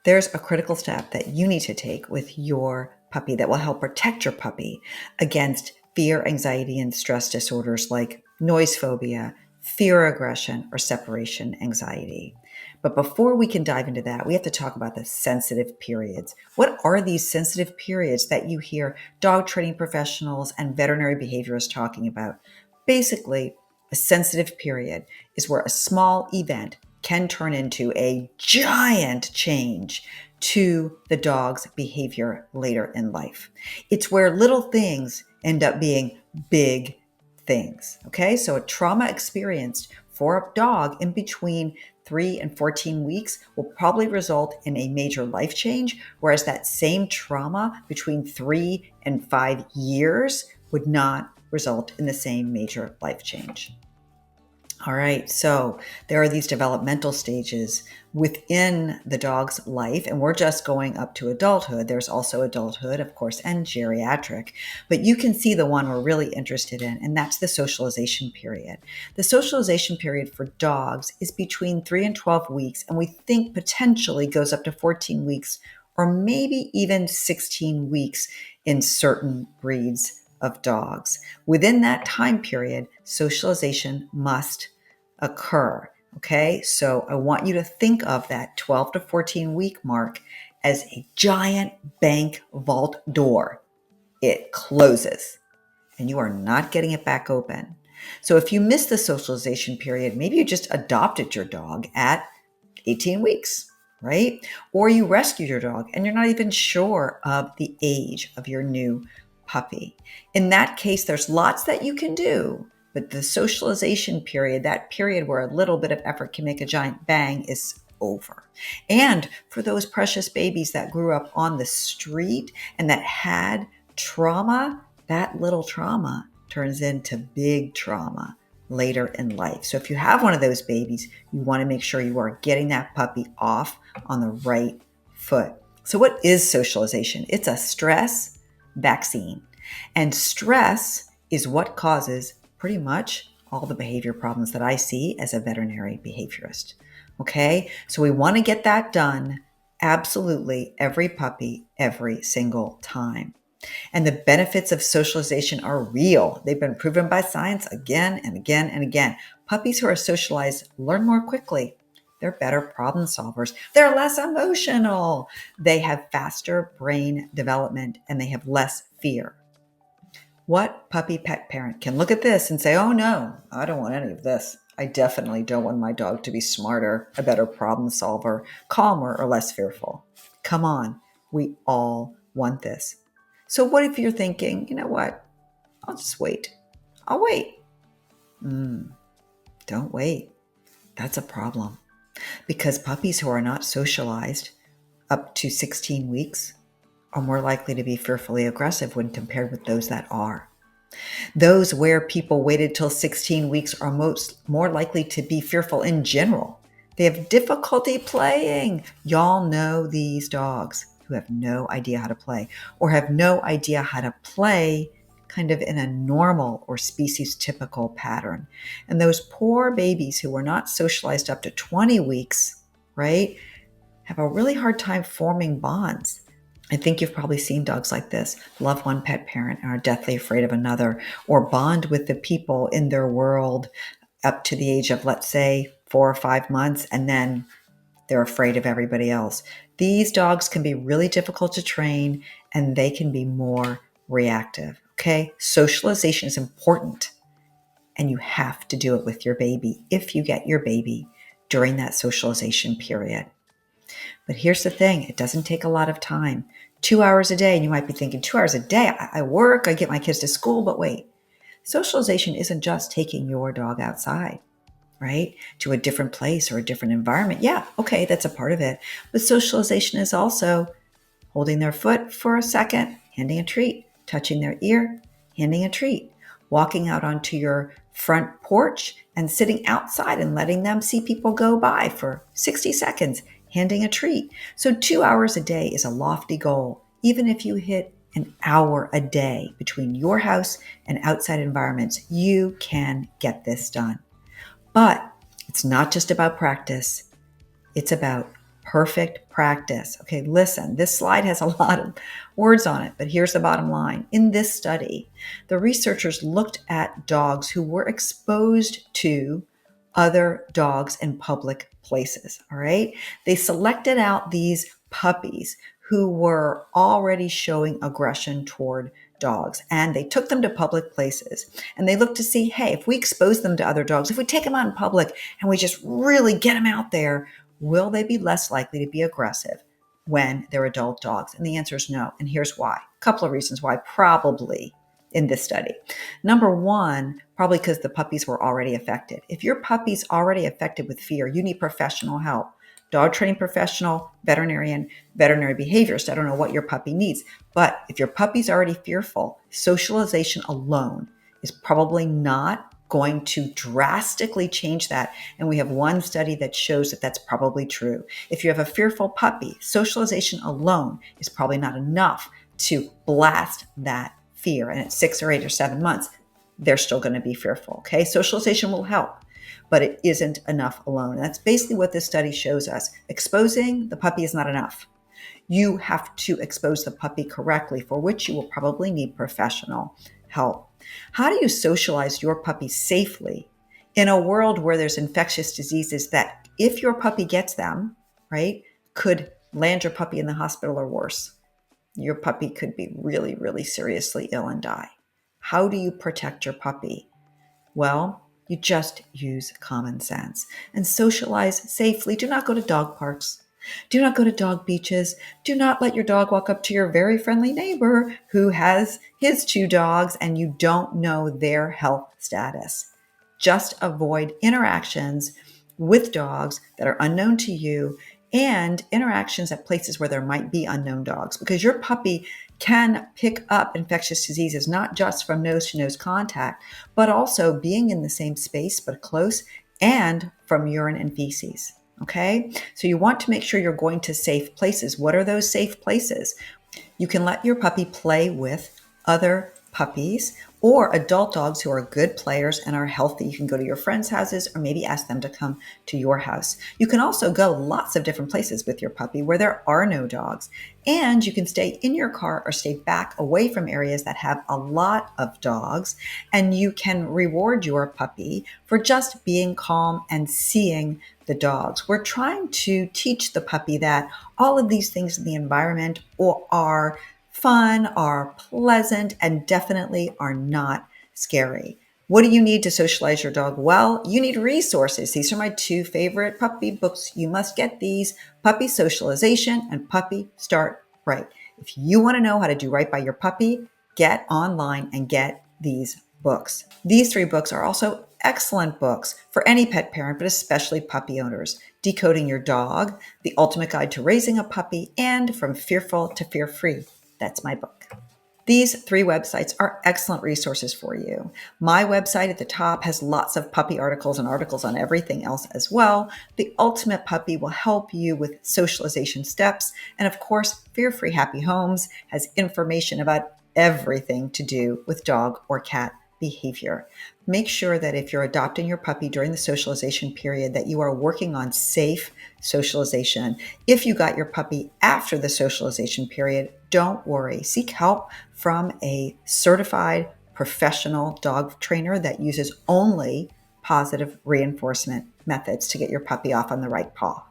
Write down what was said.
There's a critical step that you need to take with your puppy that will help protect your puppy against fear, anxiety, and stress disorders like noise phobia, fear aggression, or separation anxiety. But before we can dive into that, we have to talk about the sensitive periods. What are these sensitive periods that you hear dog training professionals and veterinary behaviorists talking about? Basically, a sensitive period is where a small event can turn into a giant change to the dog's behavior later in life. It's where little things end up being big things. Okay, so a trauma experienced for a dog in between 3 and 14 weeks will probably result in a major life change, whereas that same trauma between 3 and 5 years would not result in the same major life change. All right, so there are these developmental stages within the dog's life, and we're just going up to adulthood. There's also adulthood, of course, and geriatric, but you can see the one we're really interested in, and that's the socialization period. The socialization period for dogs is between 3 and 12 weeks, and we think potentially goes up to 14 weeks or maybe even 16 weeks in certain breeds of dogs. Within that time period, socialization must occur. Okay, so I want you to think of that 12 to 14 week mark as a giant bank vault door. It closes and you are not getting it back open. So if you miss the socialization period, maybe you just adopted your dog at 18 weeks, right? Or you rescued your dog and you're not even sure of the age of your new puppy. In that case, there's lots that you can do, but the socialization period, that period where a little bit of effort can make a giant bang, is over. And for those precious babies that grew up on the street and that had trauma, that little trauma turns into big trauma later in life. So if you have one of those babies, you want to make sure you are getting that puppy off on the right foot. So what is socialization? It's a stress vaccine. And stress is what causes pretty much all the behavior problems that I see as a veterinary behaviorist. Okay, so we want to get that done absolutely every puppy, every single time. And the benefits of socialization are real. They've been proven by science again and again and again. Puppies who are socialized learn more quickly. They're better problem solvers. They're less emotional. They have faster brain development and they have less fear. What puppy pet parent can look at this and say, oh no, I don't want any of this. I definitely don't want my dog to be smarter, a better problem solver, calmer, or less fearful. Come on, we all want this. So what if you're thinking, you know what? I'll just wait. I'll wait. Don't wait. That's a problem. Because puppies who are not socialized up to 16 weeks are more likely to be fearfully aggressive when compared with those that are. Those where people waited till 16 weeks are more likely to be fearful in general. They have difficulty playing. Y'all know these dogs who have no idea how to play or have no idea how to play kind of in a normal or species typical pattern. And those poor babies who were not socialized up to 20 weeks, right, have a really hard time forming bonds. I think you've probably seen dogs like this, love one pet parent and are deathly afraid of another, or bond with the people in their world up to the age of, let's say, 4 or 5 months, and then they're afraid of everybody else. These dogs can be really difficult to train and they can be more reactive. Okay, socialization is important and you have to do it with your baby if you get your baby during that socialization period. But here's the thing, it doesn't take a lot of time. 2 hours a day, and you might be thinking, 2 hours a day, I work, I get my kids to school, but wait, socialization isn't just taking your dog outside, right? To a different place or a different environment. Yeah, okay, that's a part of it. But socialization is also holding their foot for a second, handing a treat, touching their ear, handing a treat, walking out onto your front porch and sitting outside and letting them see people go by for 60 seconds, handing a treat. So 2 hours a day is a lofty goal. Even if you hit an hour a day between your house and outside environments, you can get this done. But it's not just about practice. It's about perfect practice. Okay, listen, this slide has a lot of words on it, but here's the bottom line. In this study, the researchers looked at dogs who were exposed to other dogs in public places. All right. They selected out these puppies who were already showing aggression toward dogs, and they took them to public places, and they looked to see, hey, if we expose them to other dogs, if we take them out in public and we just really get them out there, will they be less likely to be aggressive when they're adult dogs? And the answer is no. And here's why. A couple of reasons why probably in this study. Number one, probably because the puppies were already affected. If your puppy's already affected with fear, you need professional help. Dog training professional, veterinarian, veterinary behaviorist. I don't know what your puppy needs, but if your puppy's already fearful, socialization alone is probably not going to drastically change that. And we have one study that shows that that's probably true. If you have a fearful puppy, socialization alone is probably not enough to blast that fear. And at 6 or 8 or 7 months, they're still going to be fearful. Okay. Socialization will help, but it isn't enough alone. And that's basically what this study shows us. Exposing the puppy is not enough. You have to expose the puppy correctly, for which you will probably need professional help. How do you socialize your puppy safely in a world where there's infectious diseases that, if your puppy gets them, right, could land your puppy in the hospital or worse? Your puppy could be really, really seriously ill and die. How do you protect your puppy? Well, you just use common sense and socialize safely. Do not go to dog parks. Do not go to dog beaches. Do not let your dog walk up to your very friendly neighbor who has his 2 dogs and you don't know their health status. Just avoid interactions with dogs that are unknown to you and interactions at places where there might be unknown dogs, because your puppy can pick up infectious diseases, not just from nose-to-nose contact, but also being in the same space but close, and from urine and feces. Okay, so you want to make sure you're going to safe places. What are those safe places? You can let your puppy play with other puppies or adult dogs who are good players and are healthy. You can go to your friends' houses or maybe ask them to come to your house. You can also go lots of different places with your puppy where there are no dogs. And you can stay in your car or stay back away from areas that have a lot of dogs. And you can reward your puppy for just being calm and seeing the dogs. We're trying to teach the puppy that all of these things in the environment are fun, are pleasant, and definitely are not scary. What do you need to socialize your dog? Well, you need resources. These are my 2 favorite puppy books. You must get these: Puppy Socialization and Puppy Start Right. If you want to know how to do right by your puppy, get online and get these books. These 3 books are also excellent books for any pet parent, but especially puppy owners: Decoding Your Dog, The Ultimate Guide to Raising a Puppy, and From Fearful to Fear-Free. That's my book. These 3 websites are excellent resources for you. My website at the top has lots of puppy articles and articles on everything else as well. The Ultimate Puppy will help you with socialization steps. And of course, Fear-Free Happy Homes has information about everything to do with dog or cat behavior. Make sure that if you're adopting your puppy during the socialization period, that you are working on safe socialization. If you got your puppy after the socialization period, don't worry. Seek help from a certified professional dog trainer that uses only positive reinforcement methods to get your puppy off on the right paw.